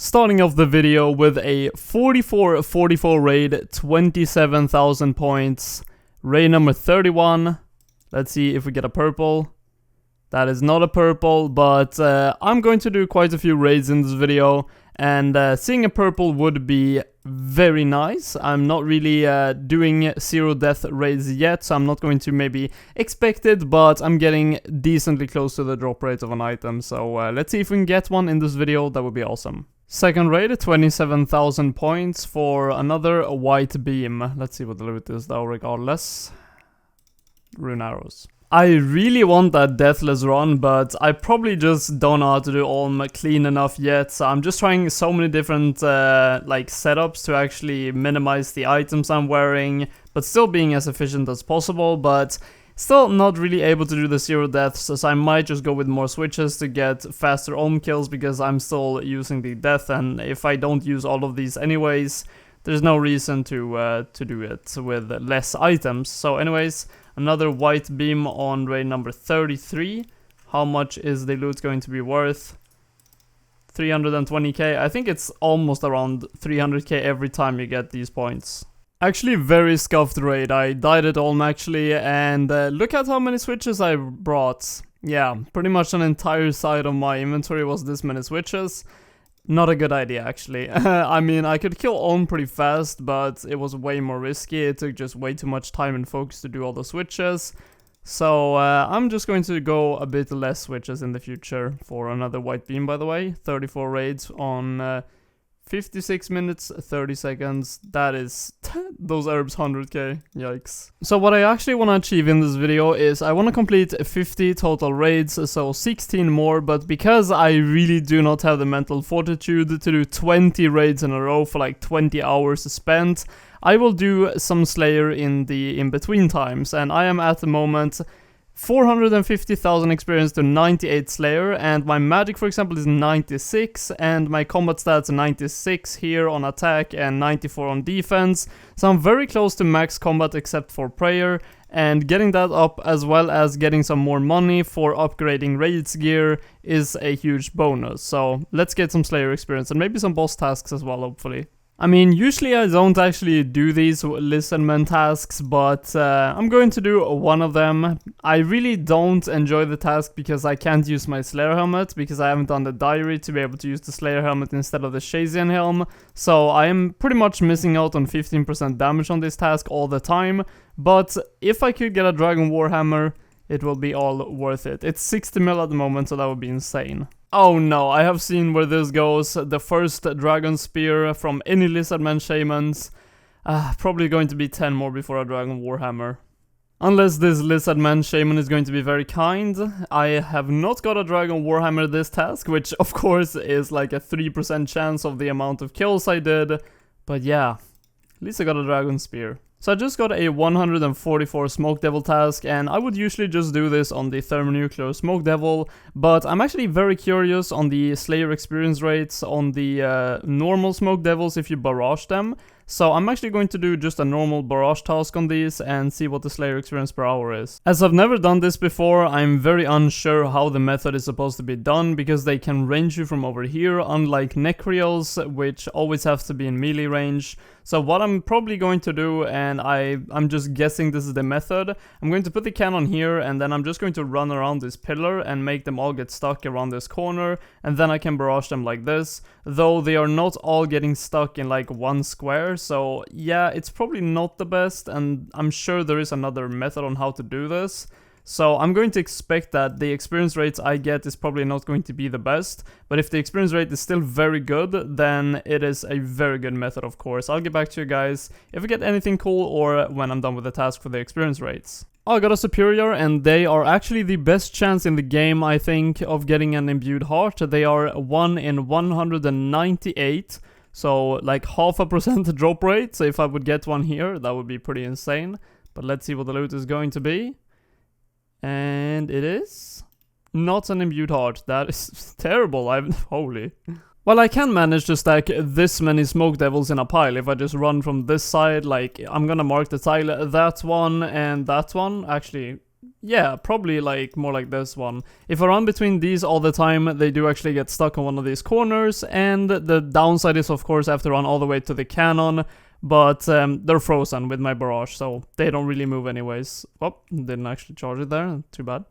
Starting off the video with a 44-44 raid, 27,000 points. Raid number 31. Let's see if we get a purple. That is not a purple, but I'm going to do quite a few raids in this video, and seeing a purple would be very nice. I'm not really doing zero death raids yet, so I'm not going to maybe expect it, but I'm getting decently close to the drop rate of an item, so let's see if we can get one in this video. That would be awesome. Second raid, 27,000 points for another white beam. Let's see what the loot is though, regardless. Rune arrows. I really want that Deathless run, but I probably just don't know how to do Olm clean enough yet, so I'm just trying so many different like setups to actually minimize the items I'm wearing, but still being as efficient as possible, but still not really able to do the zero deaths, so I might just go with more switches to get faster Olm kills, because I'm still using the death, and if I don't use all of these anyways, there's no reason to do it with less items. So anyways, another white beam on raid number 33. How much is the loot going to be worth? 320k. I think it's almost around 300k every time you get these points. Actually, very scuffed raid. I died at Olm actually, and look at how many switches I brought. Yeah, pretty much an entire side of my inventory was this many switches. Not a good idea, actually. I mean, I could kill Olm pretty fast, but it was way more risky. It took just way too much time and focus to do all the switches. So I'm just going to go a bit less switches in the future for another white beam, by the way. 34 raids on 56 minutes, 30 seconds. That is those herbs 100k. Yikes. So what I actually want to achieve in this video is I want to complete 50 total raids, so 16 more, but because I really do not have the mental fortitude to do 20 raids in a row for like 20 hours spent, I will do some Slayer in the in-between times, and I am at the moment 450,000 experience to 98 Slayer, and my magic, for example, is 96, and my combat stats are 96 here on attack and 94 on defense, so I'm very close to max combat except for prayer, and getting that up as well as getting some more money for upgrading raids gear is a huge bonus. So let's get some Slayer experience and maybe some boss tasks as well, hopefully. I mean, usually I don't actually do these listenment tasks, but I'm going to do one of them. I really don't enjoy the task because I can't use my Slayer helmet, because I haven't done the diary to be able to use the Slayer helmet instead of the Shazian helm. So I am pretty much missing out on 15% damage on this task all the time. But if I could get a Dragon Warhammer, it will be all worth it. It's 60 mil at the moment, so that would be insane. Oh no, I have seen where this goes. The first Dragon Spear from any Lizardman Shamans. Probably going to be 10 more before a Dragon Warhammer. Unless this Lizardman Shaman is going to be very kind. I have not got a Dragon Warhammer this task, which of course is like a 3% chance of the amount of kills I did. But yeah, at least I got a Dragon Spear. So I just got a 144 Smoke Devil task, and I would usually just do this on the Thermonuclear Smoke Devil, but I'm actually very curious on the Slayer experience rates on the normal Smoke Devils if you barrage them. So I'm actually going to do just a normal barrage task on these and see what the Slayer experience per hour is. As I've never done this before, I'm very unsure how the method is supposed to be done, because they can range you from over here, unlike Necreals, which always have to be in melee range. So what I'm probably going to do, and I'm just guessing this is the method, I'm going to put the cannon here, and then I'm just going to run around this pillar and make them all get stuck around this corner, and then I can barrage them like this, though they are not all getting stuck in like one square. So yeah, it's probably not the best, and I'm sure there is another method on how to do this. So I'm going to expect that the experience rates I get is probably not going to be the best, but if the experience rate is still very good, then it is a very good method, of course. I'll get back to you guys if I get anything cool or when I'm done with the task for the experience rates. I got a Superior, and they are actually the best chance in the game, I think, of getting an Imbued Heart. They are 1 in 198. So like 0.5% drop rate, so if I would get one here, that would be pretty insane. But let's see what the loot is going to be. And it is not an Imbued Heart. That is terrible. Holy. Well, I can manage to stack this many Smoke Devils in a pile if I just run from this side. Like, I'm gonna mark the tile, that one and that one. Actually, Yeah, probably like more like this one. If I run between these all the time, they do actually get stuck on one of these corners, and the downside is of course I have to run all the way to the cannon, but they're frozen with my barrage, so they don't really move anyways. Oh, didn't actually charge it there, too bad.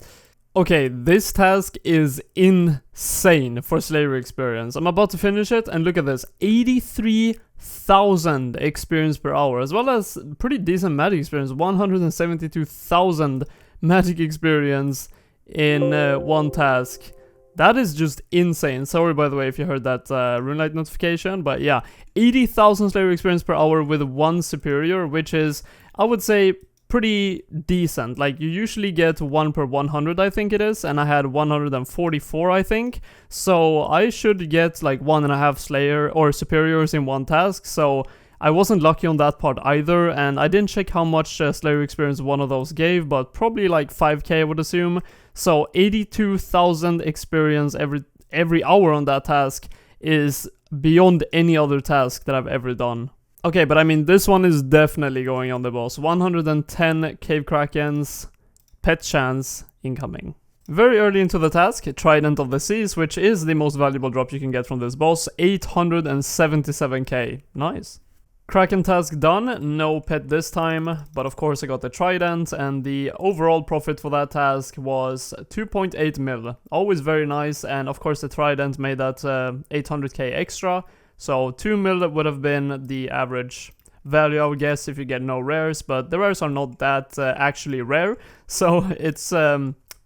Okay, this task is insane for Slayer experience. I'm about to finish it, and look at this, 83,000 experience per hour, as well as pretty decent magic experience, 172,000 magic experience in one task. That is just insane. Sorry, by the way, if you heard that runelight notification, but yeah, 80,000 Slayer experience per hour with one superior, which is, I would say, pretty decent. Like, you usually get 1 per 100, I think it is, and I had 144, I think, so I should get like 1.5 Slayer or superiors in one task, so I wasn't lucky on that part either, and I didn't check how much Slayer experience one of those gave, but probably like 5k I would assume. So 82,000 experience every hour on that task is beyond any other task that I've ever done. Okay, but I mean, this one is definitely going on the boss. 110 cave krakens, pet chance incoming. Very early into the task, Trident of the Seas, which is the most valuable drop you can get from this boss, 877k. Nice. Kraken task done, no pet this time, but of course I got the Trident, and the overall profit for that task was 2.8 mil. Always very nice, and of course the Trident made that 800k extra, so 2 mil would have been the average value, I would guess, if you get no rares, but the rares are not that actually rare, so it's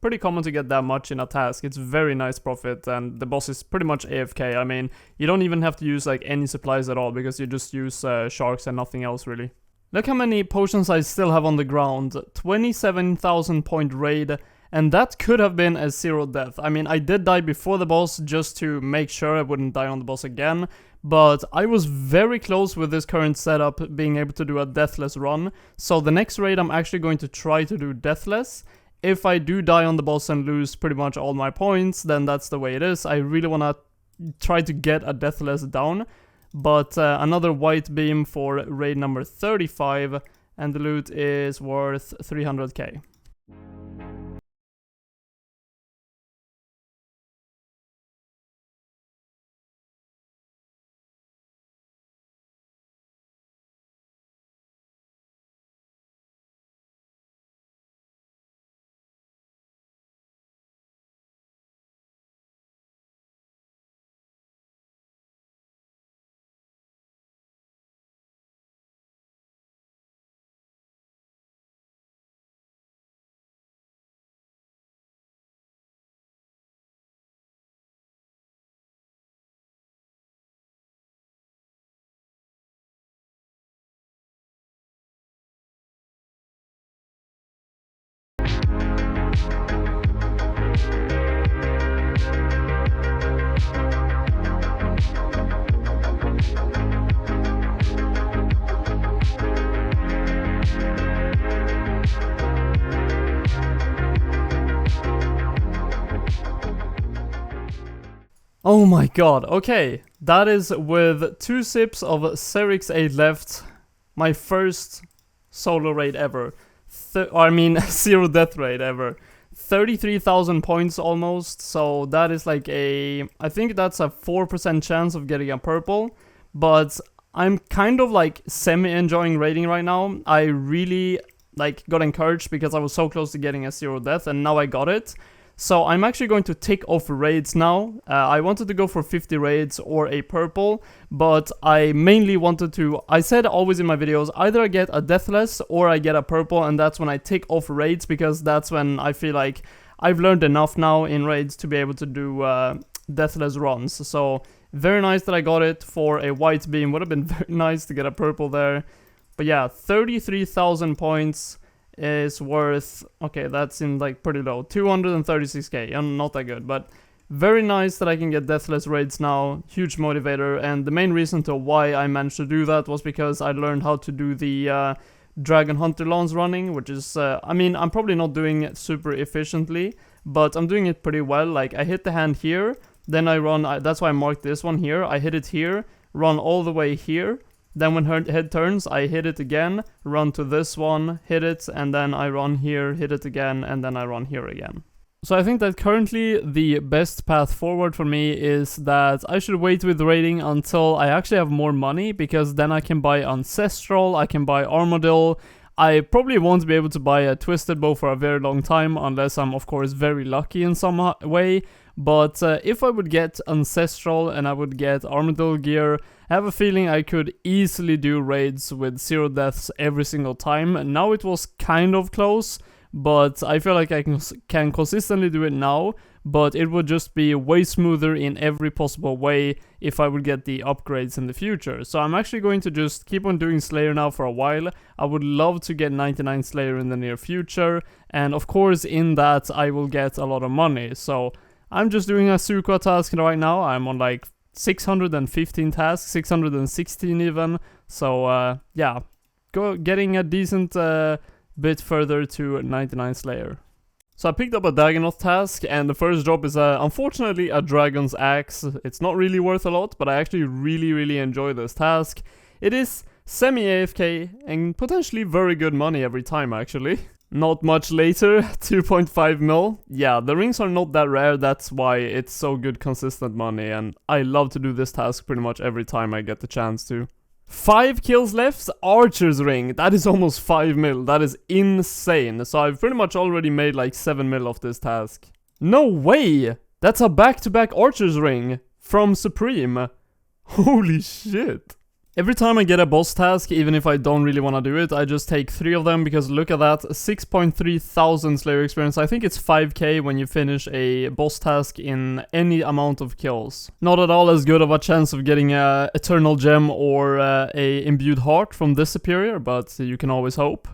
pretty common to get that much in a task. It's very nice profit, and the boss is pretty much AFK. I mean, you don't even have to use like any supplies at all, because you just use sharks and nothing else really. Look how many potions I still have on the ground. 27,000 point raid, and that could have been a 0 death. I mean, I did die before the boss just to make sure I wouldn't die on the boss again, but I was very close with this current setup being able to do a deathless run. So the next raid I'm actually going to try to do deathless. If I do die on the boss and lose pretty much all my points, then that's the way it is. I really want to try to get a deathless down. But another white beam for raid number 35, and the loot is worth 300k. Oh my god, okay, that is with 2 sips of xeric 8 left, my first solo raid ever. I mean, 0 death raid ever. 33,000 points almost, so that is like I think that's a 4% chance of getting a purple, but I'm kind of like semi-enjoying raiding right now. I really like got encouraged because I was so close to getting a 0 death, and now I got it. So I'm actually going to tick off raids now. I wanted to go for 50 raids or a purple, but I mainly wanted to, I said always in my videos, either I get a deathless or I get a purple, and that's when I tick off raids, because that's when I feel like I've learned enough now in raids to be able to do deathless runs. So very nice that I got it for a white beam. Would have been very nice to get a purple there. But yeah, 33,000 points is worth, okay, that's in like pretty low, 236k, and not that good, but very nice that I can get deathless raids now, huge motivator. And the main reason to why I managed to do that was because I learned how to do the Dragon Hunter lance running, which is, I mean, I'm probably not doing it super efficiently, but I'm doing it pretty well. Like, I hit the hand here, then I run, that's why I marked this one here, I hit it here, run all the way here, Then when her head turns, I hit it again, run to this one, hit it, and then I run here, hit it again, and then I run here again. So I think that currently the best path forward for me is that I should wait with raiding until I actually have more money, because then I can buy Ancestral, I can buy Armadillo. I probably won't be able to buy a Twisted Bow for a very long time, unless I'm of course very lucky in some way. But if I would get Ancestral and I would get Armadillo gear, I have a feeling I could easily do raids with 0 deaths every single time. Now it was kind of close, but I feel like I can consistently do it now, but it would just be way smoother in every possible way if I would get the upgrades in the future. So I'm actually going to just keep on doing Slayer now for a while. I would love to get 99 Slayer in the near future, and of course in that I will get a lot of money. So I'm just doing a Suqua task right now. I'm on like 615 tasks, 616 even. So yeah, getting a decent bit further to 99 Slayer. So I picked up a Dagonoth task, and the first drop is unfortunately a Dragon's Axe. It's not really worth a lot, but I actually really enjoy this task. It is semi-AFK and potentially very good money every time actually. Not much later, 2.5 mil. Yeah, the rings are not that rare, that's why it's so good consistent money, and I love to do this task pretty much every time I get the chance to. 5 kills left, Archer's Ring, that is almost 5 mil, that is insane. So I've pretty much already made like 7 mil of this task. No way! That's a back-to-back Archer's Ring from Supreme. Holy shit. Every time I get a boss task, even if I don't really want to do it, I just take 3 of them, because look at that, 6.3 thousand Slayer experience. I think it's 5k when you finish a boss task in any amount of kills. Not at all as good of a chance of getting a Eternal Gem or a Imbued Heart from this superior, but you can always hope.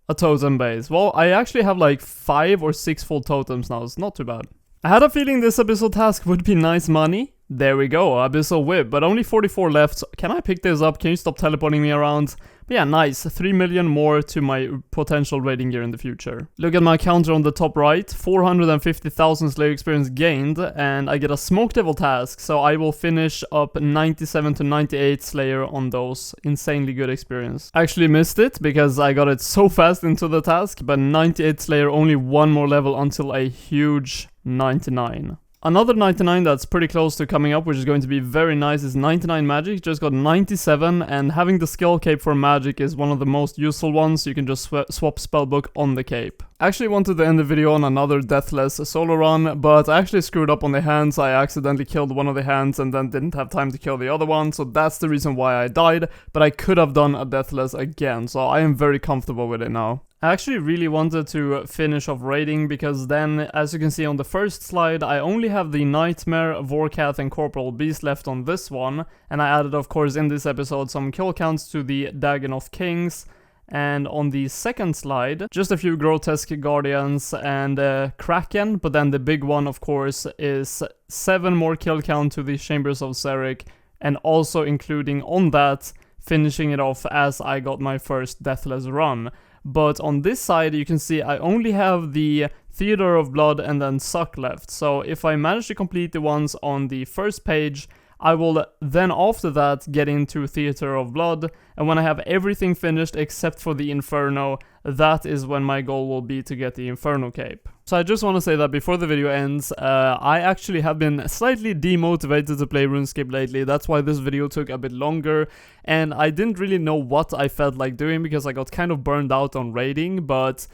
A totem base. Well, I actually have like 5 or 6 full totems now, it's not too bad. I had a feeling this Abyssal task would be nice money. There we go, Abyssal Whip, but only 44 left. Can I pick this up? Can you stop teleporting me around? But yeah, nice. 3 million more to my potential raiding gear in the future. Look at my counter on the top right. 450,000 Slayer experience gained, and I get a Smoke Devil task, so I will finish up 97 to 98 Slayer on those. Insanely good experience. I actually missed it, because I got it so fast into the task, but 98 Slayer, only 1 more level until a huge 99. Another 99 that's pretty close to coming up, which is going to be very nice, is 99 Magic. Just got 97, and having the skill cape for Magic is one of the most useful ones. You can just swap spellbook on the cape. I actually wanted to end the video on another Deathless solo run, but I actually screwed up on the hands. I accidentally killed one of the hands and then didn't have time to kill the other one, so that's the reason why I died. But I could have done a Deathless again, so I am very comfortable with it now. I actually really wanted to finish off raiding, because then, as you can see on the first slide, I only have the Nightmare, Vorkath and Corporal Beast left on this one, and I added of course in this episode some kill counts to the Dagonoth Kings. And on the second slide, just a few Grotesque Guardians and Kraken, but then the big one of course is 7 more kill count to the Chambers of Xeric, and also including on that, finishing it off as I got my first Deathless run. But on this side you can see I only have the Theater of Blood and then Suck left, so if I manage to complete the ones on the first page, I will then after that get into Theater of Blood, and when I have everything finished except for the Inferno, that is when my goal will be to get the Inferno cape. So I just want to say that before the video ends, I actually have been slightly demotivated to play RuneScape lately. That's why this video took a bit longer, and I didn't really know what I felt like doing because I got kind of burned out on raiding, but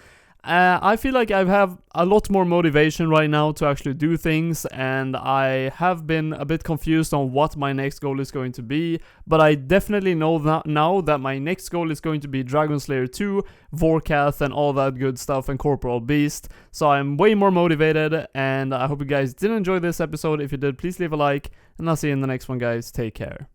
I feel like I have a lot more motivation right now to actually do things, and I have been a bit confused on what my next goal is going to be, but I definitely know that now that my next goal is going to be Dragon Slayer 2, Vorkath and all that good stuff, and Corporal Beast, so I'm way more motivated, and I hope you guys did enjoy this episode. If you did, please leave a like, and I'll see you in the next one guys. Take care.